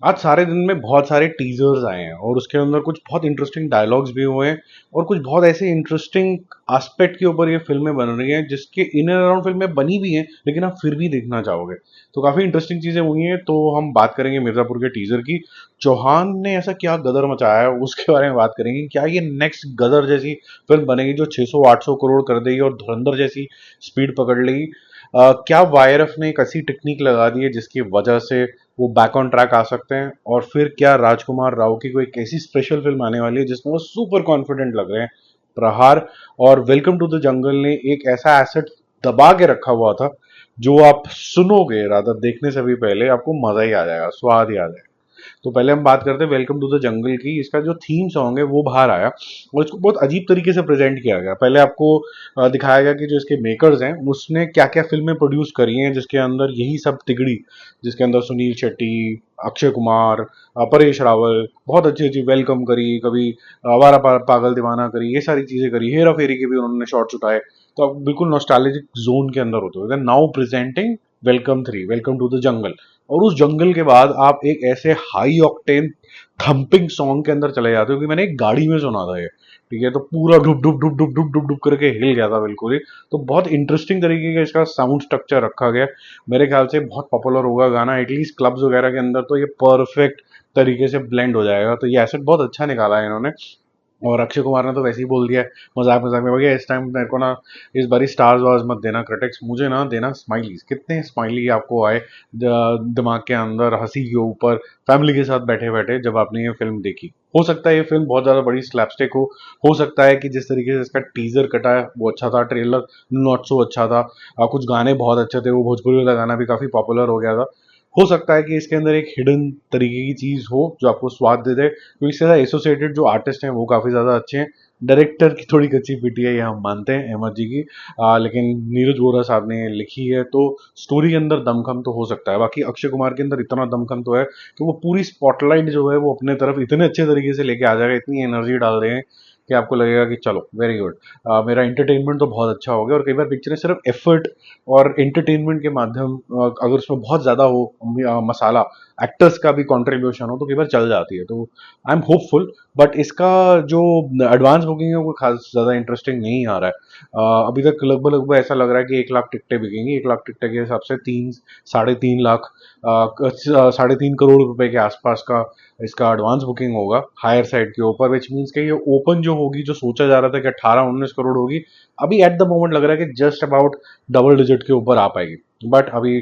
आज सारे दिन में बहुत सारे टीजर्स आए हैं और उसके अंदर कुछ बहुत इंटरेस्टिंग डायलॉग्स भी हुए हैं और कुछ बहुत ऐसे इंटरेस्टिंग एस्पेक्ट के ऊपर ये फिल्में बन रही हैं जिसके इन एंड अराउंड फिल्में बनी भी हैं लेकिन आप फिर भी देखना चाहोगे। तो काफी इंटरेस्टिंग चीजें हुई हैं, तो हम बात करेंगे मिर्जापुर के टीजर की। चौहान ने ऐसा क्या गदर मचाया है उसके बारे में बात करेंगे। क्या ये नेक्स्ट गदर जैसी फिल्म बनेगी जो 600-800 करोड़ कर देगी और धुरंधर जैसी स्पीड पकड़ लेगी? क्या वाईआरएफ ने एक ऐसी टेक्निक लगा दी है जिसकी वजह से वो बैक ऑन ट्रैक आ सकते हैं? और फिर क्या राजकुमार राव की कोई एक ऐसी स्पेशल फिल्म आने वाली है जिसमें वो सुपर कॉन्फिडेंट लग रहे हैं? प्रहार और वेलकम टू द जंगल ने एक ऐसा एसेट दबा के रखा हुआ था जो आप सुनोगे राधा देखने से भी पहले आपको मजा ही आ जाएगा, स्वाद ही आ जाएगा। तो पहले हम बात करते हैं वेलकम टू द जंगल की। इसका जो थीम सॉन्ग है वो बाहर आया और इसको बहुत अजीब तरीके से प्रेजेंट किया गया। पहले आपको दिखाया गया कि जो इसके मेकर्स हैं उसने क्या क्या फिल्में प्रोड्यूस करी हैं जिसके अंदर यही सब तिगड़ी, जिसके अंदर सुनील शेट्टी, अक्षय कुमार, परेश रावल, बहुत अच्छी अच्छी वेलकम करी, कभी आवारा पागल दीवाना करी, ये सारी चीजें करी, हेरा फेरी के भी उन्होंने शॉट्स उठाए। तो आप बिल्कुल नॉस्टैल्जिक जोन के अंदर होते हो। Now presenting welcome 3, welcome to the jungle. और उस जंगल के बाद आप एक ऐसे हाई ऑक्टेन थंपिंग सॉन्ग के अंदर चले जाते हो कि मैंने एक गाड़ी में सुना था ये। ठीक है, तो पूरा डुब डुब डुब डुब डुब डुब डुब करके हिल गया था बिल्कुल ही। तो बहुत इंटरेस्टिंग तरीके का इसका साउंड स्ट्रक्चर रखा गया। मेरे ख्याल से बहुत पॉपुलर होगा गाना, एटलीस्ट क्लब्स वगैरह के अंदर तो ये परफेक्ट तरीके से ब्लेंड हो जाएगा। तो ये एसेट बहुत अच्छा निकाला है इन्होंने। और अक्षय कुमार ने तो वैसे ही बोल दिया है मजाक मजाक में, भैया इस टाइम मेरे को ना इस बारी स्टार्स वार्स मत देना क्रिटिक्स, मुझे ना देना स्माइलीज। कितने स्माइली आपको आए दिमाग के अंदर हंसी के ऊपर फैमिली के साथ बैठे बैठे जब आपने ये फिल्म देखी? हो सकता है ये फिल्म बहुत ज्यादा बड़ी स्लैपस्टिक हो सकता है कि जिस तरीके से इसका टीजर कटा है वो अच्छा था, ट्रेलर नॉट सो अच्छा था, कुछ गाने बहुत अच्छे थे, वो भोजपुरी वाला गाना भी काफी पॉपुलर हो गया था। हो सकता है कि इसके अंदर एक हिडन तरीके की चीज हो जो आपको स्वाद दे दे, क्योंकि इसके साथ एसोसिएटेड जो आर्टिस्ट हैं वो काफी ज्यादा अच्छे हैं। डायरेक्टर की थोड़ी कच्ची पिटी है ये हम मानते हैं, अहमद जी की, लेकिन नीरज वोरा साहब ने लिखी है तो स्टोरी के अंदर दमखम तो हो सकता है। बाकी अक्षय कुमार के अंदर इतना दमखम तो है कि वो पूरी स्पॉटलाइट जो है वो अपने तरफ इतने अच्छे तरीके से लेके आ जाएगा, इतनी एनर्जी डाल रहे हैं कि आपको लगेगा कि चलो वेरी गुड, मेरा एंटरटेनमेंट तो बहुत अच्छा हो गया। और कई बार पिक्चरें सिर्फ एफर्ट और एंटरटेनमेंट के माध्यम, अगर उसमें बहुत ज्यादा हो मसाला, एक्टर्स का भी कंट्रीब्यूशन हो तो कई बार चल जाती है। तो आई एम होपफुल, बट इसका जो एडवांस बुकिंग है वो खास ज्यादा इंटरेस्टिंग नहीं आ रहा है। अभी तक लगभग लगभग ऐसा लग रहा है कि 1 लाख टिकटें बिकेंगी। 1 लाख टिकटें के हिसाब से 3-3.5 लाख, 3.5 करोड़ रुपए के आसपास का इसका एडवांस बुकिंग होगा हायर साइड के ऊपर, विच मीन्स कि ये ओपन जो होगी, जो सोचा जा रहा था कि 18-19 करोड़ होगी, अभी एट द मोमेंट लग रहा है कि जस्ट अबाउट डबल डिजिट के ऊपर आ पाएगी। बट अभी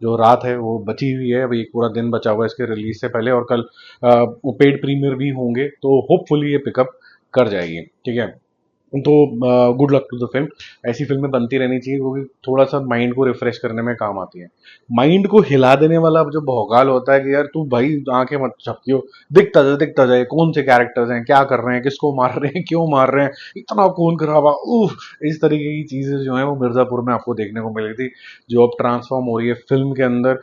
जो रात है वो बची हुई है, अभी एक पूरा दिन बचा हुआ है इसके रिलीज से पहले, और कल पेड प्रीमियर भी होंगे, तो होपफुली ये पिकअप कर जाएगी। ठीक है, तो good luck to the film. ऐसी फिल्में बनती रहनी चाहिए क्योंकि थोड़ा सा माइंड को रिफ्रेश करने में काम आती है। माइंड को हिला देने वाला जो भौकाल होता है कि यार तू भाई आंखें मत झपकियो, दिखता जाए कौन से कैरेक्टर्स हैं, क्या कर रहे हैं, किसको मार रहे हैं, क्यों मार रहे हैं, इतना खून खराबा, उफ। इस तरीके की चीजें जो है वो मिर्जापुर में आपको देखने को मिली थी, जो अब ट्रांसफॉर्म हो रही है फिल्म के अंदर।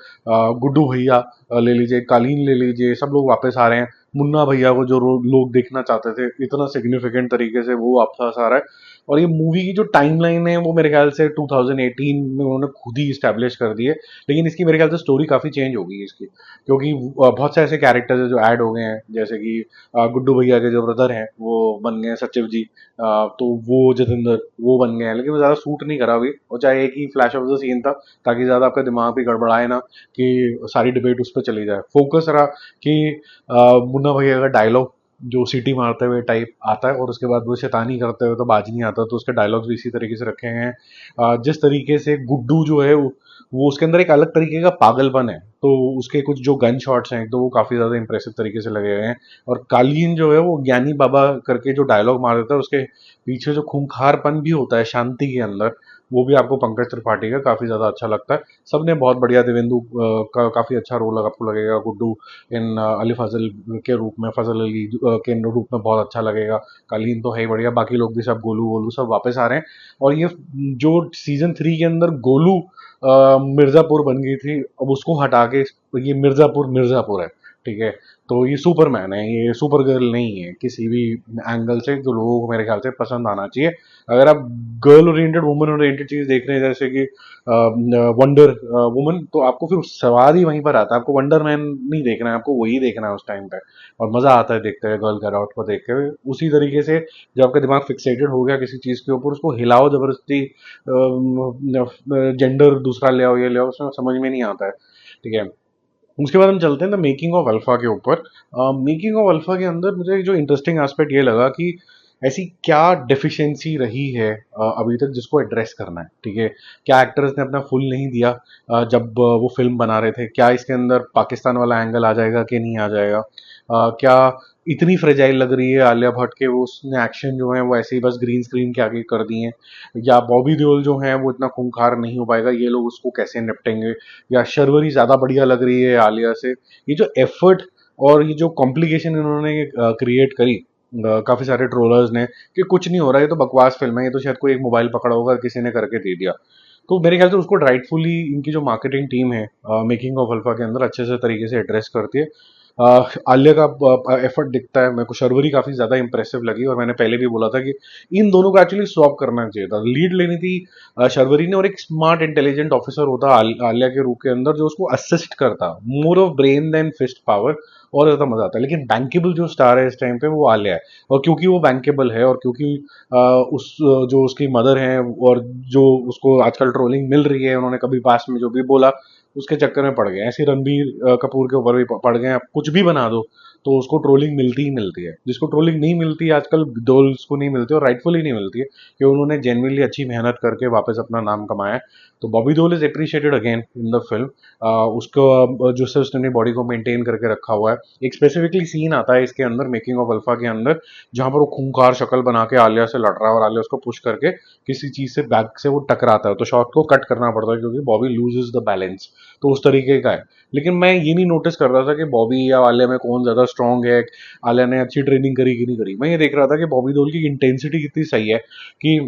गुड्डू भैया ले लीजिए, कालीन ले लीजिए, सब लोग वापस आ रहे हैं। मुन्ना भैया को जो लोग देखना चाहते थे इतना सिग्निफिकेंट तरीके से वो वापस आ रहा है। और ये मूवी की जो टाइमलाइन है वो मेरे ख्याल से 2018 में उन्होंने खुद ही स्टैब्लिश कर दी है, लेकिन इसकी मेरे ख्याल से स्टोरी काफी चेंज हो गई है इसकी, क्योंकि बहुत से ऐसे कैरेक्टर्स है जो ऐड हो गए हैं, जैसे कि गुड्डू भैया के जो ब्रदर हैं वो बन गए हैं सचिव जी, तो वो जितेंद्र वो बन गए हैं, लेकिन वो ज्यादा सूट नहीं करा अभी, और चाहे एक ही फ्लैश ऑफ द सीन था ताकि ज्यादा आपका दिमाग भी गड़बड़ाए ना, कि सारी डिबेट उस पर चली जाए। फोकस रहा कि मुन्ना भैया का डायलॉग जो सीटी मारते हुए टाइप आता है और उसके बाद वो शैतानी करते हुए तो बाज नहीं आता, तो उसके डायलॉग्स भी इसी तरीके से रखे हैं। जिस तरीके से गुड्डू जो है वो उसके अंदर एक अलग तरीके का पागलपन है, तो उसके कुछ जो गन शॉट्स हैं तो वो काफी ज्यादा इंप्रेसिव तरीके से लगे हुए हैं। और कालीन जो है वो ज्ञानी बाबा करके जो डायलॉग मार देता है, उसके पीछे जो खूंखारपन भी होता है शांति के अंदर, वो भी आपको पंकज त्रिपाठी का काफी ज्यादा अच्छा लगता है। सबने बहुत बढ़िया, देवेंदु का काफी अच्छा रोल आपको लगेगा, गुड्डू इन अली फजल के रूप में, फजल अली के रूप में बहुत अच्छा लगेगा। कालीन तो है ही बढ़िया, बाकी लोग भी सब गोलू वोलू सब वापस आ रहे हैं। और ये जो सीजन 3 के अंदर गोलू मिर्जापुर बन गई थी, अब उसको हटा के ये मिर्जापुर मिर्जापुर है। ठीक है। तो ये सुपरमैन है, ये सुपर गर्ल नहीं है किसी भी एंगल से, जो लोगों को मेरे ख्याल से पसंद आना चाहिए। अगर आप गर्ल ओरिएंटेड वुमन ओरिएंटेड चीज देख रहे हैं जैसे कि वंडर वुमन, तो आपको फिर स्वाद ही वहीं पर आता है। आपको वंडर मैन नहीं देखना है, आपको वही देखना है उस टाइम पे, और मजा आता है देखते हुए गर्ल गेट आउट को देखते हुए। उसी तरीके से जब आपका दिमाग फिक्सेटेड हो गया किसी चीज के ऊपर, उसको हिलाओ जबरदस्ती, जेंडर दूसरा ले आओ, ये ले आओ, उसमें समझ में नहीं आता है। ठीक है। उसके बाद हम चलते हैं द मेकिंग ऑफ अल्फा के ऊपर। मेकिंग ऑफ अल्फा के अंदर मुझे जो इंटरेस्टिंग एस्पेक्ट ये लगा कि ऐसी क्या डेफिशिएंसी रही है अभी तक जिसको एड्रेस करना है। ठीक है। क्या एक्टर्स ने अपना फुल नहीं दिया जब वो फिल्म बना रहे थे? क्या इसके अंदर पाकिस्तान वाला एंगल आ जाएगा कि नहीं आ जाएगा? क्या इतनी फ्रेजाइल लग रही है आलिया भट्ट के, वो उसने एक्शन जो है वो ऐसे ही बस ग्रीन स्क्रीन के आगे कर दिए हैं? या बॉबी देओल जो है वो इतना खूंखार नहीं हो पाएगा, ये लोग उसको कैसे निपटेंगे? या शर्वरी ज्यादा बढ़िया लग रही है आलिया से? ये जो एफर्ट और ये जो कॉम्प्लिकेशन इन्होंने क्रिएट करी काफी सारे ट्रोलर्स ने, कि कुछ नहीं हो रहा है, ये तो बकवास फिल्म है, ये तो शायद कोई एक मोबाइल पकड़ा होगा किसी ने करके दे दिया। तो मेरे ख्याल से उसको राइटफुली इनकी जो मार्केटिंग टीम है मेकिंग ऑफ अल्फा के अंदर अच्छे से तरीके से एड्रेस करती है। आलिया का एफर्ट दिखता है मेरे को, शर्वरी काफी ज्यादा इंप्रेसिव लगी, और मैंने पहले भी बोला था कि इन दोनों को एक्चुअली स्वैप करना चाहिए था, लीड लेनी थी शर्वरी ने, और एक स्मार्ट इंटेलिजेंट ऑफिसर होता आलिया के रूप के अंदर जो उसको असिस्ट करता, more of brain than fist power, और ज्यादा मजा आता है। लेकिन बैंकेबल जो स्टार है इस टाइम पे वो आलिया है, और क्योंकि वो बैंकेबल है, और क्योंकि जो उसकी मदर है, और जो उसको आजकल ट्रोलिंग मिल रही है, उन्होंने कभी पास में जो भी बोला उसके चक्कर में पड़ गए, ऐसे रणबीर कपूर के ऊपर भी पड़ गए। आप कुछ भी बना दो तो उसको ट्रोलिंग मिलती ही मिलती है। जिसको ट्रोलिंग नहीं मिलती है आजकल, दोल्स को नहीं मिलती, और राइटफुली नहीं मिलती है, कि उन्होंने जेन्युइनली अच्छी मेहनत करके वापस अपना नाम कमाया है। तो Bobby Deol is appreciated again in the film. उसको जो से उसने अपनी बॉडी को मेंटेन करके रखा हुआ है। एक स्पेसिफिकली सीन आता है इसके अंदर मेकिंग ऑफ अल्फा के अंदर, जहां पर वो खूंखार शक्ल बना के आलिया से लड़ रहा है, और आलिया उसको पुश करके किसी चीज से बैक से वो टकराता है, तो शॉट को कट करना पड़ता है क्योंकि बॉबी लूजेस द बैलेंस। तो उस तरीके का है। लेकिन मैं ये नहीं नोटिस कर रहा था कि बॉबी या आलिया में कौन ज्यादा स्ट्रांग है, आलिया ने अच्छी ट्रेनिंग करी कि नहीं करी। मैं ये देख रहा था कि बॉबी देओल की इंटेंसिटी कितनी सही है, कि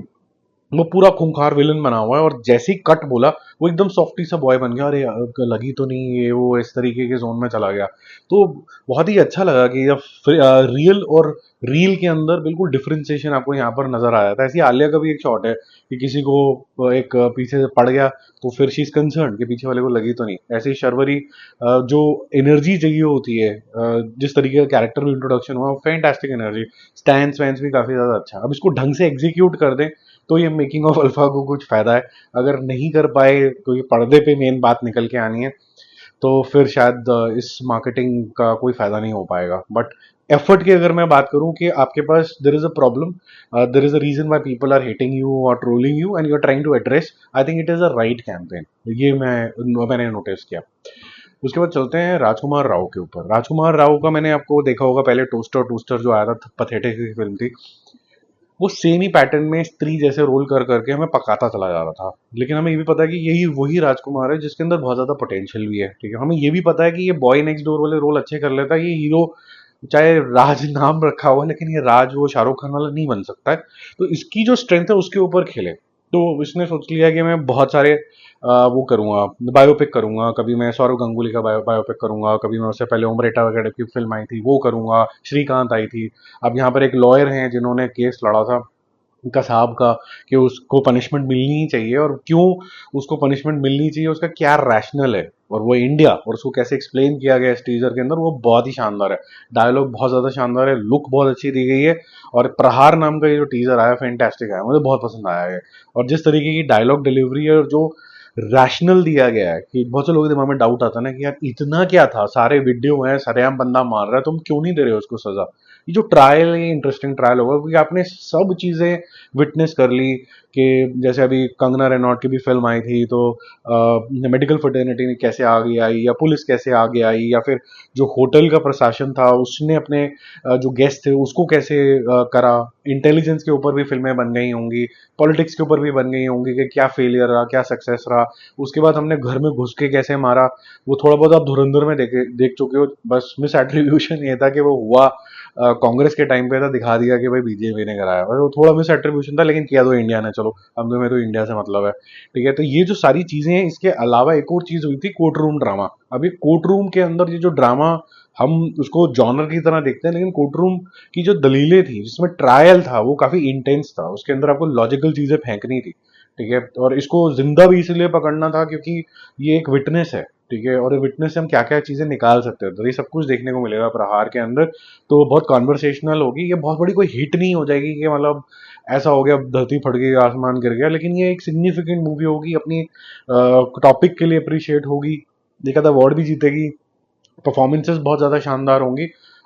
वो पूरा खूंखार विलन बना हुआ है, और जैसे ही कट बोला वो एकदम सॉफ्टी सा बॉय बन गया, अरे लगी तो नहीं, ये वो इस तरीके के जोन में चला गया। तो बहुत ही अच्छा लगा कि जब रियल और रील के अंदर बिल्कुल डिफरेंशिएशन आपको यहाँ पर नजर आया था। ऐसी आलिया का भी एक शॉट है कि किसी को एक पीछे से पड़ गया, तो फिर शी इज कंसर्न कि पीछे वाले को लगी तो नहीं। ऐसे ही शर्वरी जो एनर्जी चाहिए होती है, जिस तरीके का कैरेक्टर इंट्रोडक्शन हुआ, फैंटास्टिक एनर्जी, स्टैंड वैंस भी काफी ज्यादा अच्छा। अब इसको ढंग से एग्जीक्यूट कर दें तो ये मेकिंग ऑफ अल्फा को कुछ फायदा है। अगर नहीं कर पाए, क्योंकि पर्दे पे मेन बात निकल के आनी है, तो फिर शायद इस मार्केटिंग का कोई फायदा नहीं हो पाएगा। बट एफर्ट की अगर मैं बात करूं कि आपके पास there is a problem, there is a reason why people are hating you और trolling you, and you are trying to address, I think it is a right campaign. ये मैंने नोटिस किया। उसके बाद चलते हैं राजकुमार राव के ऊपर। राजकुमार राव का मैंने आपको देखा होगा पहले, टोस्टर टोस्टर जो आया था, पथेटे की फिल्म थी, वो सेम ही पैटर्न में स्त्री जैसे रोल कर करके हमें पकाता चला जा रहा था। लेकिन हमें ये भी पता है कि यही वही राजकुमार है जिसके अंदर बहुत ज्यादा पोटेंशियल भी है। ठीक है। हमें ये भी पता है कि ये बॉय नेक्स्ट डोर वाले रोल अच्छे कर लेता है, ये हीरो चाहे राज नाम रखा हुआ, लेकिन ये राज वो शाहरुख खान वाला नहीं बन सकता है। तो इसकी जो स्ट्रेंथ है उसके ऊपर खेले। तो इसने सोच लिया कि मैं बहुत सारे वो करूंगा, बायोपिक करूंगा, कभी मैं सौरव गांगुली का बायोपिक करूंगा, कभी मैं उससे पहले ओमरेटा वगैरह की फिल्म आई थी वो करूंगा, श्रीकांत आई थी। अब यहाँ पर एक लॉयर हैं जिन्होंने केस लड़ा था का साहब का, कि उसको पनिशमेंट मिलनी ही चाहिए, और क्यों उसको पनिशमेंट मिलनी चाहिए, उसका क्या रैशनल है, और वो इंडिया, और उसको कैसे एक्सप्लेन किया गया इस टीजर के अंदर, वो बहुत ही शानदार है। डायलॉग बहुत ज्यादा शानदार है, लुक बहुत अच्छी दी गई है, और प्रहार नाम का ये जो टीजर आया फैंटास्टिक आया, मुझे बहुत पसंद आया है। और जिस तरीके की डायलॉग डिलीवरी है, और जो रैशनल दिया गया है, कि बहुत से लोगों के दिमाग में डाउट आता है ना कि यार इतना क्या था, सारे वीडियो है, सरेआम बंदा मार रहा है, तुम क्यों नहीं दे रहे हो उसको सजा? ये जो ट्रायल है, ये इंटरेस्टिंग ट्रायल होगा, क्योंकि आपने सब चीजें विटनेस कर ली। कि जैसे अभी कंगना रनौत की भी फिल्म आई थी, तो मेडिकल फर्टर्निटी कैसे आगे आई, या पुलिस कैसे आगे आई, या फिर जो होटल का प्रशासन था उसने अपने जो गेस्ट थे उसको कैसे करा। इंटेलिजेंस के ऊपर भी फिल्में बन गई होंगी, पॉलिटिक्स के ऊपर भी बन गई होंगी, कि क्या फेलियर रहा, क्या सक्सेस रहा। उसके बाद हमने घर में घुस के कैसे मारा, वो थोड़ा बहुत आप धुरंधर में देख चुके हो। बस मिस एट्रीब्यूशन ये था कि वो हुआ कांग्रेस के टाइम पे था, दिखा दिया कि भाई बीजेपी ने कराया, और वो थोड़ा मिस एट्रीब्यूशन था, लेकिन किया तो इंडिया ने, चलो हम तुम्हें तो इंडिया से मतलब है। ठीक है। तो ये जो सारी चीजें हैं, इसके अलावा एक और चीज हुई थी, कोर्ट रूम ड्रामा। अब ये कोर्ट रूम के अंदर ये जो ड्रामा हम उसको जॉनर की तरह देखते हैं, लेकिन कोर्ट की जो दलीलें थी, जिसमें ट्रायल था, वो काफी इंटेंस था। उसके अंदर आपको लॉजिकल चीजें फेंकनी थी, ठीक है। और इसको जिंदा भी इसलिए पकड़ना था क्योंकि ये एक विटनेस है, ठीक है। और विटनेस से हम क्या क्या चीजें निकाल सकते हैं, तो ये सब कुछ देखने को मिलेगा प्रहार के अंदर। तो बहुत कॉन्वर्सेशनल होगी, ये बहुत बड़ी कोई हिट नहीं हो जाएगी कि मतलब ऐसा हो गया धरती फट गई आसमान गिर गया, लेकिन ये एक सिग्निफिकेंट मूवी होगी, अपनी टॉपिक के लिए अप्रिशिएट होगी, देखा था अवार्ड भी जीतेगी, परफॉर्मेंसेस बहुत ज़्यादा शानदार होंगी,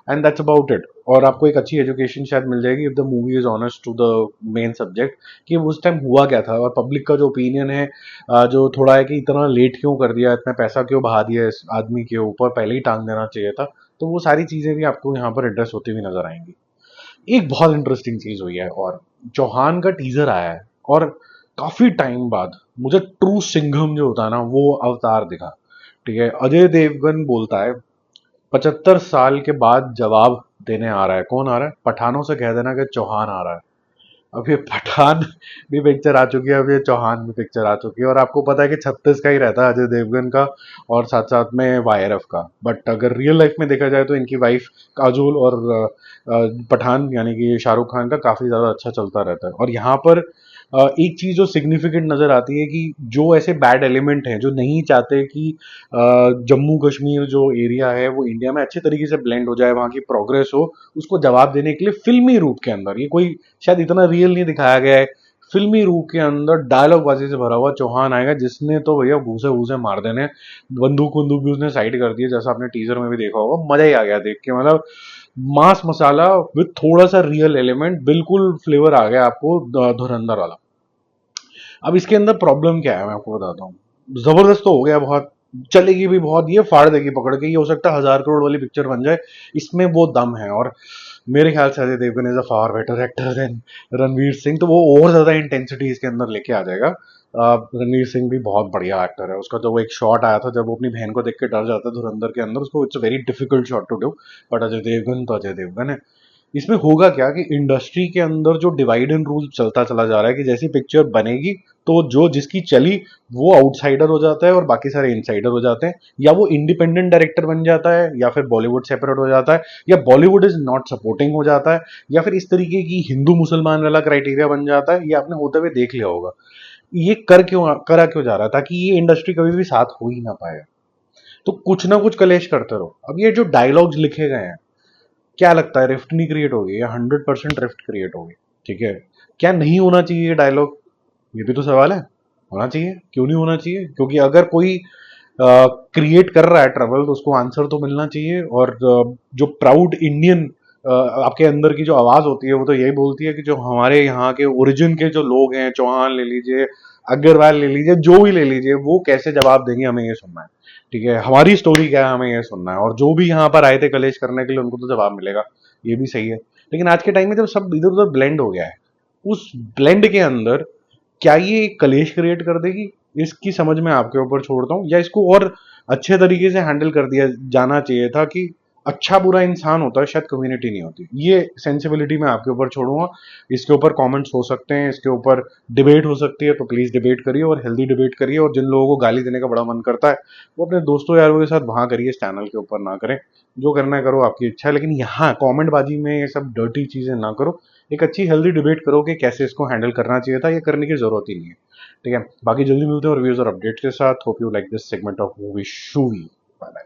एंड दैट्स अबाउट इट। और आपको एक अच्छी एजुकेशन शायद मिल जाएगी if the movie is honest to the main subject, कि उस टाइम हुआ क्या था, और पब्लिक का जो ओपिनियन है जो थोड़ा है कि इतना लेट क्यों कर दिया, इतना पैसा क्यों बहा दिया इस आदमी के ऊपर, पहले ही टांग देना चाहिए था। तो वो सारी चीज़ें भी आपको यहाँ पर एड्रेस होती हुई नजर आएंगी। एक बहुत इंटरेस्टिंग चीज़ हुई है, और चौहान का टीजर आया है, और काफ़ी टाइम बाद मुझे ट्रू सिंघम जो होता है ना, वो अवतार दिखा, ठीक है। अजय देवगन बोलता है 75 साल के बाद जवाब देने आ रहा है। कौन आ रहा है? पठानों से कह देना कि चौहान आ रहा है। अब ये पठान भी पिक्चर आ चुकी है, अब ये चौहान भी पिक्चर आ चुकी है, और आपको पता है कि 36 का ही रहता है अजय देवगन का, और साथ साथ में वाईआरएफ का। बट अगर रियल लाइफ में देखा जाए तो इनकी वाइफ काजोल और पठान यानी कि शाहरुख खान का काफी ज्यादा अच्छा चलता रहता है। और यहाँ पर एक चीज जो सिग्निफिकेंट नजर आती है कि जो ऐसे बैड एलिमेंट हैं जो नहीं चाहते कि जम्मू कश्मीर जो एरिया है वो इंडिया में अच्छे तरीके से ब्लेंड हो जाए, वहाँ की प्रोग्रेस हो, उसको जवाब देने के लिए फिल्मी रूप के अंदर, ये कोई शायद इतना रियल नहीं दिखाया गया है, फिल्मी रूप के अंदर डायलॉग बाजी से भरा हुआ चौहान आएगा, जिसने तो भैया घूसे घूसे मार देने, बंदूक बंदूक भी उसने साइड कर दी है, जैसा आपने टीजर में भी देखा होगा। मजा ही आ गया देख के, मतलब मास मसाला विद थोड़ा सा रियल एलिमेंट, बिल्कुल फ्लेवर आ गया आपको धुरंधर वाला। अब इसके अंदर प्रॉब्लम क्या है मैं आपको बताता हूँ। जबरदस्त तो हो गया बहुत, चलेगी भी बहुत, ये फाड़ देगी पकड़ के, ये हो सकता है 1000 करोड़ वाली पिक्चर बन जाए, इसमें वो दम है। और मेरे ख्याल से Ajay Devgan is a far better actor than Ranveer Singh, तो वो और ज्यादा इंटेंसिटी इसके अंदर लेके आ जाएगा। रणवीर सिंह भी बहुत बढ़िया एक्टर है, उसका जो वो एक शॉट आया था जब वो अपनी बहन को देख के डर जाता है धुरंधर के अंदर, उसको it's a very difficult shot to do, but Ajay Devgan तो अजय देवगन है। इसमें होगा क्या कि इंडस्ट्री के अंदर जो डिवाइड एंड रूल चलता चला जा रहा है कि जैसी पिक्चर बनेगी तो जो जिसकी चली वो आउटसाइडर हो जाता है और बाकी सारे इनसाइडर हो जाते हैं, या वो इंडिपेंडेंट डायरेक्टर बन जाता है, या फिर बॉलीवुड सेपरेट हो जाता है, या बॉलीवुड इज नॉट सपोर्टिंग हो जाता है, या फिर इस तरीके की हिंदू मुसलमान वाला क्राइटेरिया बन जाता है। ये आपने होते हुए देख लिया होगा। ये करा क्यों जा रहा है? ताकि ये इंडस्ट्री कभी भी साथ हो ही ना पाए, तो कुछ ना कुछ कलेश करते रहो। अब ये जो डायलॉग्स लिखे गए हैं, क्या लगता है रिफ्ट नहीं क्रिएट होगी या 100% रिफ्ट क्रिएट होगी? ठीक है, क्या नहीं होना चाहिए ये डायलॉग? ये भी तो सवाल है। होना चाहिए, क्यों नहीं होना चाहिए? क्योंकि अगर कोई क्रिएट कर रहा है ट्रबल तो उसको आंसर तो मिलना चाहिए। और जो प्राउड इंडियन आपके अंदर की जो आवाज होती है वो तो यही बोलती है कि जो हमारे यहाँ के ओरिजिन के जो लोग हैं, चौहान ले लीजिए, अग्रवाल ले लीजिए, जो भी ले लीजिए, वो कैसे जवाब देंगे, हमें ये सुनना है। ठीक है, हमारी स्टोरी क्या है, हमें ये सुनना है। और जो भी यहाँ पर आए थे कलेश करने के लिए, उनको तो जवाब मिलेगा, ये भी सही है। लेकिन आज के टाइम में जब सब इधर उधर ब्लेंड हो गया है, उस ब्लेंड के अंदर क्या ये कलेश क्रिएट कर देगी? इसकी समझ मैं आपके ऊपर छोड़ता हूँ, या इसको और अच्छे तरीके से हैंडल कर दिया जाना चाहिए था कि अच्छा बुरा इंसान होता है, शायद कम्युनिटी नहीं होती। ये सेंसिबिलिटी मैं आपके ऊपर छोड़ूंगा। इसके ऊपर कमेंट्स हो सकते हैं, इसके ऊपर डिबेट हो सकती है, तो प्लीज डिबेट करिए और हेल्दी डिबेट करिए। और जिन लोगों को गाली देने का बड़ा मन करता है वो अपने दोस्तों यारों के साथ वहां करिए, इस चैनल के ऊपर ना करें। जो करना है करो, आपकी इच्छा है, लेकिन यहाँ कॉमेंट बाजी में ये सब डर्टी चीजें ना करो। एक अच्छी हेल्दी डिबेट करो कि कैसे इसको हैंडल करना चाहिए था, ये करने की जरूरत ही नहीं है। ठीक है, बाकी जल्दी मिलते हैं रिव्यूज और अपडेट्स के साथ। Hope you like this segment of movie शूवी। Bye bye.